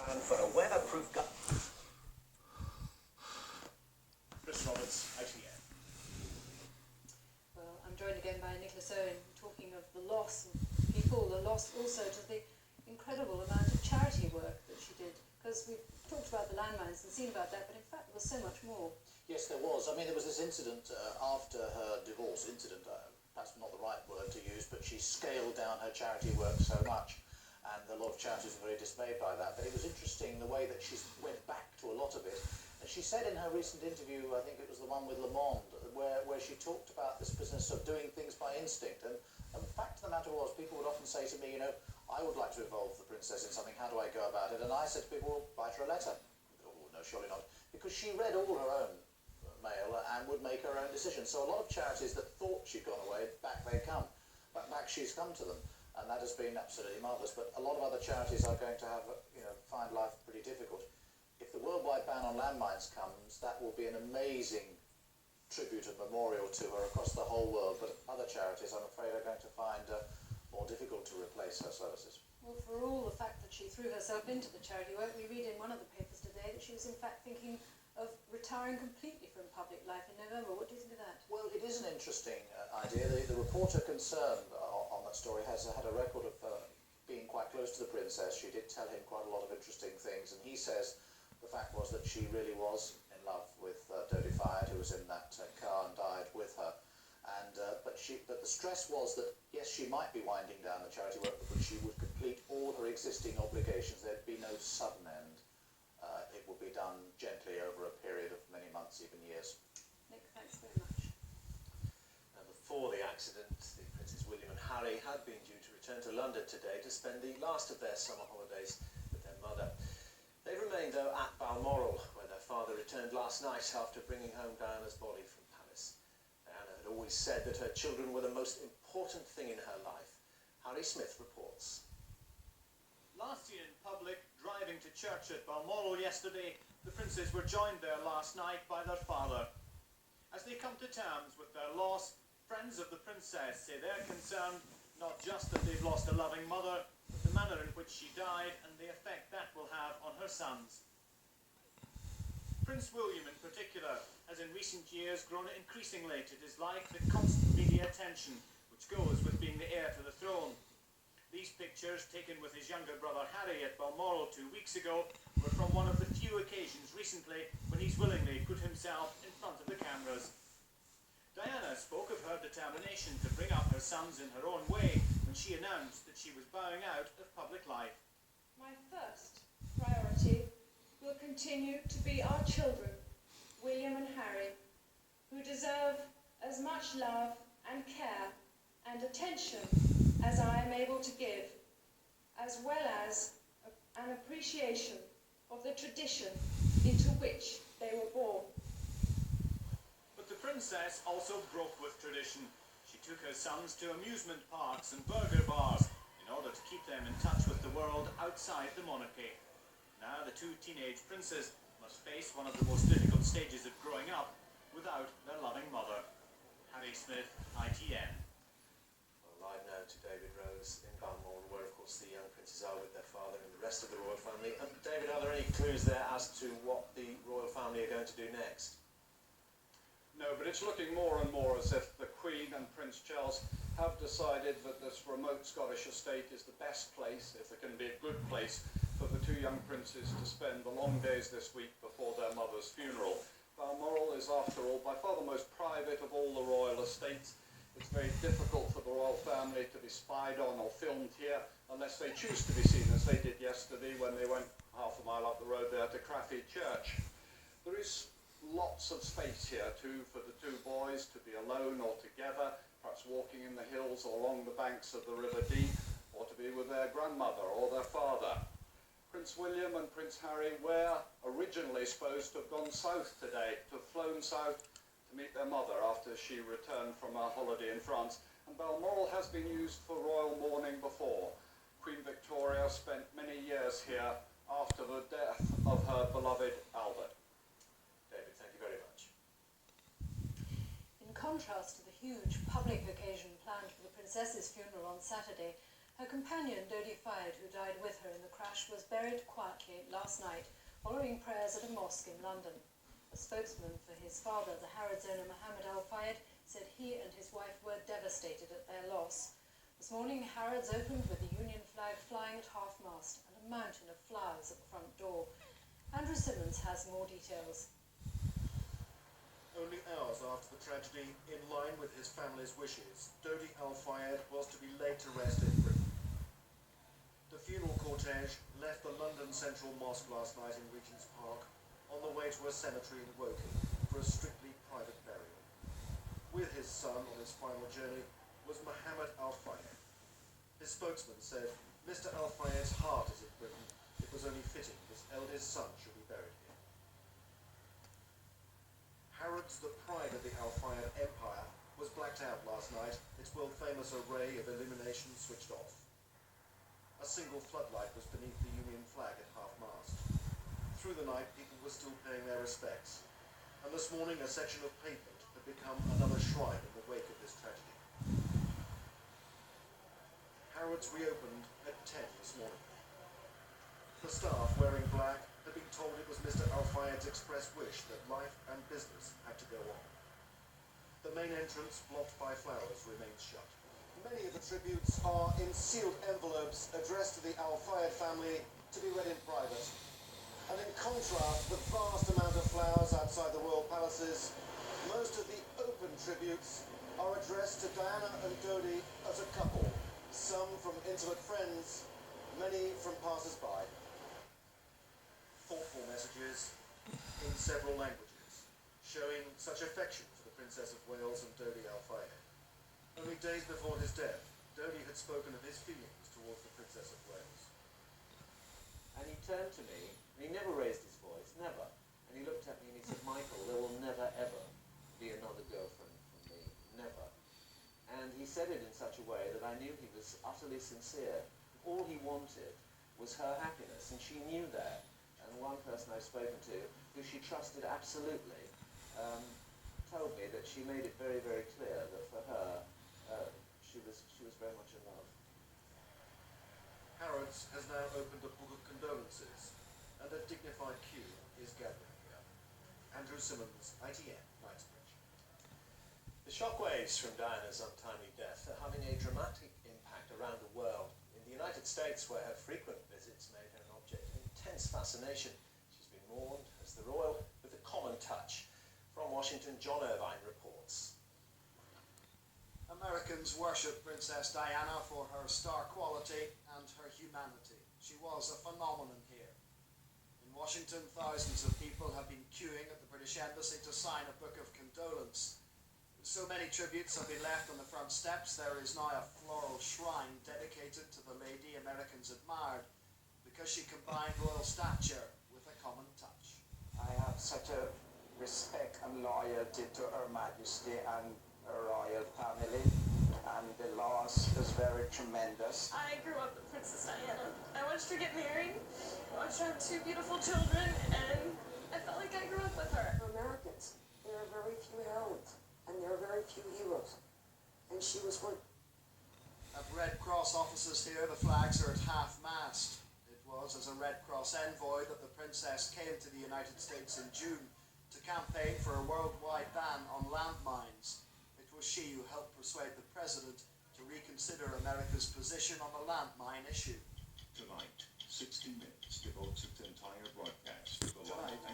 And for a weatherproof gun. Chris Roberts, ITN. Well, I'm joined again by Nicholas Owen, talking of the loss of people, the loss also to the incredible amount of charity work that she did. Because we've talked about the landmines and seen about that, but in fact there was so much more. Yes, there was. I mean, there was this incident after her divorce. Incident, perhaps not the right word to use, but she scaled down her charity work so much, and a lot of charities were very dismayed by that. But it was interesting the way that she went back to a lot of it. And she said in her recent interview, I think it was the one with Le Monde, where she talked about this business of doing things by instinct. And the fact of the matter was, people would often say to me, you know, I would like to involve the princess in something, how do I go about it? And I said to people, well, write her a letter. Oh, no, surely not. Because she read all her own mail and would make her own decisions. So a lot of charities that thought she'd gone away, back they come. Back she's come to them. And that has been absolutely marvellous. But a lot of other charities are going to have, find life pretty difficult. If the worldwide ban on landmines comes, that will be an amazing tribute and memorial to her across the whole world. But other charities, I'm afraid, are going to find more difficult to replace her services. Well, for all the fact that she threw herself into the charity work, we read in one of the papers today that she was in fact thinking of retiring completely from public life in November. What do you think of that? Well, it is an interesting idea. The reporter concerned on that story has had a record of being quite close to the princess. She did tell him quite a lot of interesting things, and he says the fact was that she really was in love with Dodi Fayed, who was in that car and died with her. And but the stress was that yes, she might be winding down the charity work, but she would complete all her existing obligations. There'd be no sudden end. It would be done gently over a period of many months, even years. Nick, thanks very much. Before the accident, the Princes William and Harry had been due to return to London today to spend the last of their summer holidays with their mother. They remained, though, at Balmoral, where their father returned last night after bringing home Diana's body from Paris. Diana had always said that her children were the most important thing in her life. Harry Smith reports. Last year in public, driving to church at Balmoral yesterday, the princes were joined there last night by their father. As they come to terms with their loss, friends of the princess say they're concerned not just that they've lost a loving mother, but the manner in which she died and the effect that will have on her sons. Prince William in particular has in recent years grown increasingly to dislike the constant media attention which goes with being the heir to the throne. These pictures, taken with his younger brother Harry at Balmoral 2 weeks ago, were from one of the few occasions recently when he's willingly put himself in front of the cameras. Diana spoke of her determination to bring up her sons in her own way when she announced that she was bowing out of public life. My first priority will continue to be our children, William and Harry, who deserve as much love and care and attention as I am able to give, as well as an appreciation of the tradition into which they were born. But the princess also broke with tradition. She took her sons to amusement parks and burger bars in order to keep them in touch with the world outside the monarchy. Now the two teenage princes must face one of the most difficult stages of growing up without their loving mother. Harry Smith, ITN. Live now to David Rose in Balmoral, where of course the young princes are with their father and the rest of the royal family. David, are there any clues there as to what the royal family are going to do next? No, but it's looking more and more as if the Queen and Prince Charles have decided that this remote Scottish estate is the best place, if there can be a good place, for the two young princes to spend the long days this week before their mother's funeral. Balmoral is, after all, by far the most private of all the royal estates. It's very difficult for the royal family to be spied on or filmed here unless they choose to be seen, as they did yesterday when they went half a mile up the road there to Craffy Church. There is lots of space here too for the two boys to be alone or together, perhaps walking in the hills or along the banks of the River Dee, or to be with their grandmother or their father. Prince William and Prince Harry were originally supposed to have gone south today, to have flown south to meet their mother after she returned from her holiday in France, and Balmoral has been used for royal mourning before. Queen Victoria spent many years here after the death of her beloved Albert. David, thank you very much. In contrast to the huge public occasion planned for the princess's funeral on Saturday, Her companion, Dodi Fayed, who died with her in the crash, was buried quietly last night following prayers at a mosque in London. A spokesman for his father, the Harrods owner Mohammed Al Fayed, said he and his wife were devastated at their loss. This morning, Harrods opened with the Union flag flying at half-mast and a mountain of flowers at the front door. Andrew Simmons has more details. Only hours after the tragedy, in line with his family's wishes, Dodi Al Fayed was to be laid to rest in Britain. The funeral cortege left the London Central Mosque last night in Regent's Park on the way to a cemetery in Woking for a strictly private burial. With his son on his final journey was Mohammed Al Fayed. His spokesman said, "Mr. Al Fayed's heart is in Britain. It was only fitting his eldest son should be buried here." Harrods, the pride of the Al Fayed empire, was blacked out last night, its world-famous array of illumination switched off. A single floodlight was beneath the Union flag at half-mast. Through the night, people were still paying their respects, and this morning a section of pavement had become another shrine in the wake of this tragedy. Harrods reopened at 10 this morning. The staff, wearing black, had been told it was Mr. Al Fayed's express wish that life and business had to go on. The main entrance, blocked by flowers, remains shut. Many of the tributes are in sealed envelopes addressed to the Al Fayed family to be read in private. And in contrast, the vast amount of flowers outside the royal palaces, most of the open tributes are addressed to Diana and Dodi as a couple, some from intimate friends, many from passers-by. Thoughtful messages in several languages, showing such affection for the Princess of Wales and Dodi Al Fayed. Only days before his death, Dodi had spoken of his feelings towards the Princess of Wales. And he turned to me, and he never raised his voice, never. And he looked at me and he said, "Michael, there will never ever be another girlfriend from me, never." And he said it in such a way that I knew he was utterly sincere. All he wanted was her happiness, and she knew that. And one person I've spoken to, who she trusted absolutely, told me that she made it very, very clear that for her, she was very much in love. Harrods has now opened a book of condolences, and a dignified queue is gathering here. Andrew Simmons, ITN, Knightsbridge. The shockwaves from Diana's untimely death are having a dramatic impact around the world. In the United States, where her frequent visits made her an object of intense fascination, she's been mourned as the royal with a common touch. From Washington, John Irvine reports. Americans worship Princess Diana for her star quality and her humanity. She was a phenomenon here. In Washington, thousands of people have been queuing at the British Embassy to sign a book of condolence. So many tributes have been left on the front steps, there is now a floral shrine dedicated to the lady Americans admired because she combined royal stature with a common touch. I have such a respect and loyalty to Her Majesty and her royal family, and the loss is very tremendous. I grew up with Princess Diana. I watched her get married, I watched her have 2 beautiful children, and I felt like I grew up with her. For Americans, there are very few heroines, and there are very few heroes, and she was one. At Red Cross offices here, the flags are at half-mast. It was as a Red Cross envoy that the Princess came to the United States in June to campaign for a worldwide ban on landmines. It was she who helped persuade the President to reconsider America's position on the landmine issue. Tonight, 60 Minutes devotes